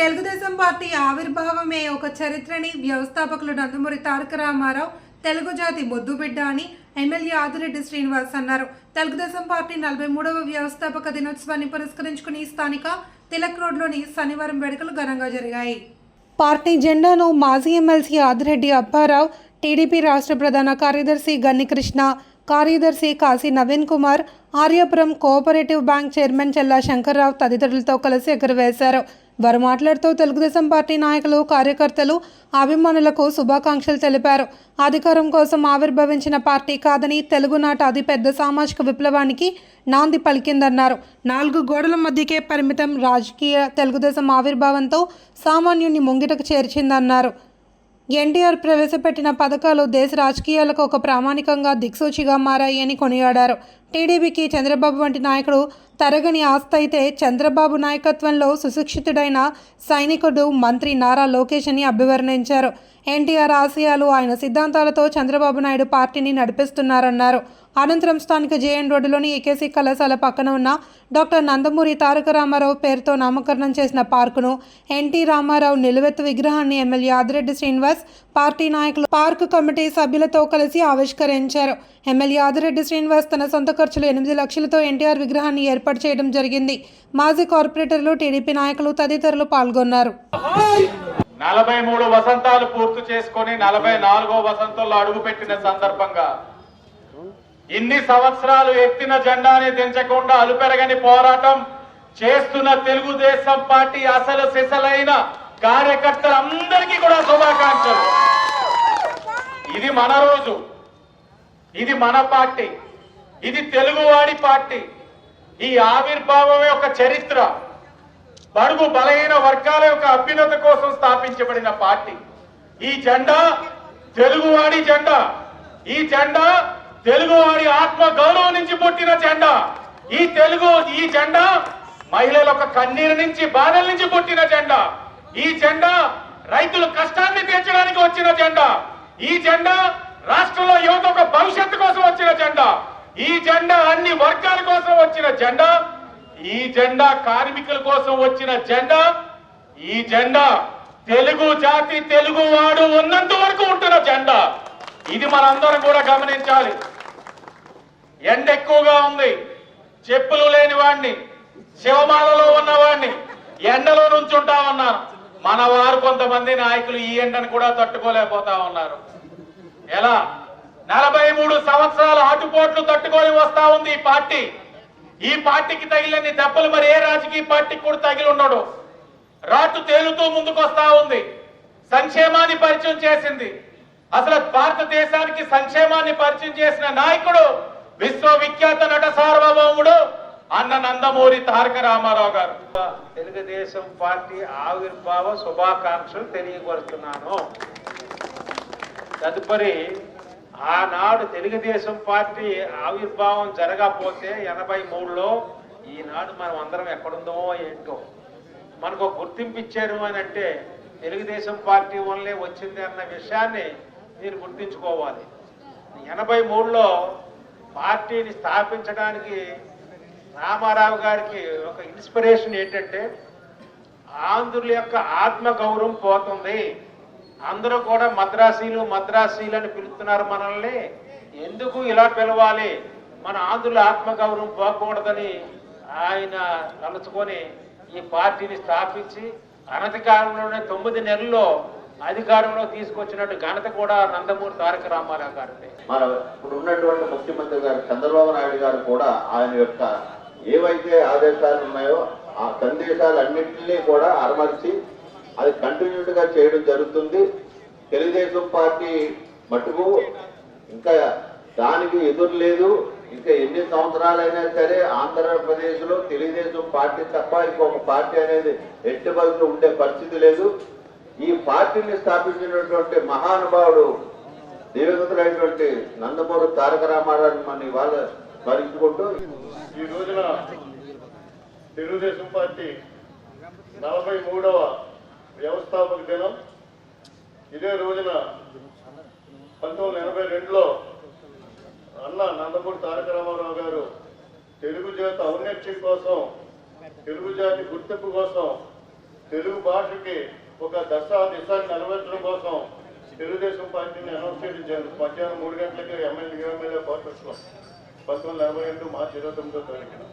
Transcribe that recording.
Telugu Desam party ఆవిర్భావమే ఒక చరిత్రని వ్యవస్థాపకులు నందమూరి తారక రామారావు తెలుగు జాతి ముద్దుబిడ్డ అని ఎమ్మెల్యే ఆదిరెడ్డి శ్రీనివాస్ అన్నారు. తెలుగుదేశం పార్టీ 43వ వ్యవస్థాపక దినోత్సవాన్ని పురస్కరించుకుని స్థానిక తిలక్ రోడ్లోని శనివారం వేడుకలు ఘనంగా జరిగాయి. పార్టీ జెండాను మాజీ ఎమ్మెల్సీ ఆదిరెడ్డి అప్పారావు, టీడీపీ రాష్ట్ర ప్రధాన కార్యదర్శి గన్ని కృష్ణ, కార్యదర్శి Kashi Naveen Kumar, Aryapuram cooperative bank chairman Chella Shankarrao తదితరులతో కలిసి ఎగురవేశారు. వారు మాట్లాడుతూ తెలుగుదేశం పార్టీ నాయకులు, కార్యకర్తలు, అభిమానులకు శుభాకాంక్షలు తెలిపారు. అధికారం కోసం ఆవిర్భవించిన పార్టీ కాదని తెలుగునాట అతిపెద్ద సామాజిక విప్లవానికి నాంది పలికిందన్నారు. 4 గోడల మధ్యకే పరిమితం రాజకీయ తెలుగుదేశం ఆవిర్భావంతో సామాన్యుని ముంగిటకు చేర్చిందన్నారు. ఎన్టీఆర్ ప్రవేశపెట్టిన పథకాలు దేశ రాజకీయాలకు ఒక ప్రామాణికంగా దిక్సూచిగా మారాయని కొనియాడారు. టీడీపీకి చంద్రబాబు వంటి నాయకుడు తరగని ఆస్తి అయితే చంద్రబాబు నాయకత్వంలో సుశిక్షితుడైన సైనికుడు మంత్రి నారా లోకేష్ అని అభివర్ణించారు. ఎన్టీఆర్ ఆశయాలు, ఆయన సిద్ధాంతాలతో చంద్రబాబు నాయుడు పార్టీని నడిపిస్తున్నారన్నారు. అనంతరం స్థానిక జేఎన్ రోడ్డులోని ఏకేసీ కళాశాల పక్కన ఉన్న డాక్టర్ నందమూరి తారక రామారావు పేరుతో నామకరణం చేసిన పార్కును, ఎన్టీ రామారావు నిలువెత్తు విగ్రహాన్ని ఎమ్మెల్యే ఆదిరెడ్డి శ్రీనివాస్, పార్టీ నాయకులు, పార్కు కమిటీ సభ్యులతో కలిసి ఆవిష్కరించారు. ఎమ్మెల్యే ఆదిరెడ్డి శ్రీనివాస్ తన సొంత ఖర్చులు 8 లక్షలతో ఎన్టీఆర్ విగ్రహాన్ని ఏర్పాటు చేయడం జరిగింది. మాజీ కార్పొరేటర్లు, టీడీపీ నాయకులు తదితరులు పాల్గొన్నారు. 43 వసంతాలు పూర్తి చేసుకొని 44వ వసంతంలో అడుగుపెట్టిన సందర్భంగా ఇన్ని సంవత్సరాలు ఎత్తిన జెండాని దించకుండా అలుపెరగని పోరాటం చేస్తున్న తెలుగుదేశం పార్టీ అసలు సిసలైన కార్యకర్తలందరికీ కూడా శుభాకాంక్షలు. ఇది మన రోజు, ఇది మన పార్టీ, ఇది తెలుగువాడి పార్టీ. ఈ ఆవిర్భావమే ఒక చరిత్ర. బడుగు బలహీన వర్గాల యొక్క అభ్యున్నతి కోసం స్థాపించబడిన పార్టీ. ఈ జెండా తెలుగువాడి జెండా. ఈ జెండా తెలుగువాడి ఆత్మ గౌరవం నుంచి పుట్టిన జెండా. ఈ జెండా మహిళల యొక్క కన్నీరు నుంచి, బాధల నుంచి పుట్టిన జెండా. ఈ జెండా రైతుల కష్టాన్ని తీర్చడానికి వచ్చిన జెండా. ఈ జెండా రాష్ట్రంలో యువత ఒక భవిష్యత్తు కోసం వచ్చిన జెండా. ఈ జెండా అన్ని వర్గాల కోసం వచ్చిన జెండా. ఈ జెండా కార్మికుల కోసం వచ్చిన జెండా. ఈ జెండా తెలుగు జాతి, తెలుగు వాడు ఉన్నంత వరకు ఉంటున్న జెండా. ఇది మనందరం కూడా గమనించాలి. ఎండ ఎక్కువగా ఉంది, చెప్పులు లేని వాడిని, శివమాలలో ఉన్నవాడిని ఎండలో నుంచుంటా ఉన్నారు. మన వారు కొంతమంది నాయకులు ఈ ఎండను కూడా తట్టుకోలేకపోతా ఉన్నారు. ఎలా? 43 సంవత్సరాల ఆటుపోట్లు తట్టుకొని వస్తా ఉంది ఈ పార్టీ. ఈ పార్టీకి తగిలిన దెబ్బలు మరి ఏ రాజకీయ పార్టీకి కూడా తగిలి ఉండడు. రాటు తేలుతూ ముందుకు వస్తా ఉంది. సంక్షేమాన్ని పరిచయం చేసింది. అసలు భారతదేశానికి సంక్షేమాన్ని పరిచయం చేసిన నాయకుడు విశ్వవిఖ్యాత నట సార్వభౌముడు అన్న నందమూరి తారక రామారావు గారు. తెలుగుదేశం పార్టీ ఆవిర్భావ శుభాకాంక్షలు తెలియపరుస్తున్నాను. తదుపరి ఆనాడు తెలుగుదేశం పార్టీ ఆవిర్భావం జరగకపోతే 83లో ఈనాడు మనం అందరం ఎక్కడుందో ఏంటో. మనకు గుర్తింపు ఇచ్చారు అని అంటే తెలుగుదేశం పార్టీ వల్లే వచ్చింది అన్న విషయాన్ని మీరు గుర్తించుకోవాలి. 83లో పార్టీని స్థాపించడానికి రామారావు గారికి ఒక ఇన్స్పిరేషన్ ఏంటంటే ఆంధ్రుల యొక్క ఆత్మగౌరవం పోతుంది, అందరూ కూడా మద్రాసీలు అని పిలుస్తున్నారు మనల్ని, ఎందుకు ఇలా పిలవాలి, మన ఆంధ్రుల ఆత్మగౌరవం పోకూడదని ఆయన తలుచుకొని ఈ పార్టీని స్థాపించి అనతి కాలంలోనే 9 నెలల్లో అధికారంలో తీసుకొచ్చినట్టు ఘనత కూడా నందమూరి తారక రామారావు గారిది. మన ఇప్పుడు ఉన్నటువంటి ముఖ్యమంత్రి గారు చంద్రబాబు నాయుడు గారు కూడా ఆయన యొక్క ఏవైతే ఆదేశాలు ఉన్నాయో ఆ సందేశాలన్నింటినీ కూడా అమర్చి అది కంటిన్యూడ్ గా చేయడం జరుగుతుంది. తెలుగుదేశం పార్టీ మటుకు ఇంకా దానికి ఎదురు లేదు. ఇంకా ఎన్ని సంవత్సరాలైనా సరే ఆంధ్రప్రదేశ్ లో తెలుగుదేశం పార్టీ తప్ప ఇంకొక పార్టీ అనేది ఎట్టి బదులు ఉండే పరిస్థితి లేదు. ఈ పార్టీని స్థాపించినటువంటి మహానుభావుడు దివంగతులైనటువంటి నందమూరి తారక రామారావు మన ఇవాళ స్మరించుకుంటూ ఈ రోజున తెలుగుదేశం పార్టీ 43వ వ్యవస్థాపక దినం. ఇదే రోజున 1982లో అన్న నందమూరి తారక రామారావు గారు తెలుగు జాతి ఔన్నత్యం కోసం, తెలుగు జాతి గుర్తింపు కోసం తెలుగు భాషకి ఒక దశ దిశాన్ని నెరవేర్చడం కోసం తెలుగుదేశం పార్టీని అనౌన్స్ చేయడం మధ్యాహ్నం 3 గంటలకి ఎమ్మెల్యే క్వార్టర్స్లో 1942 మార్చి 29వ తారీఖున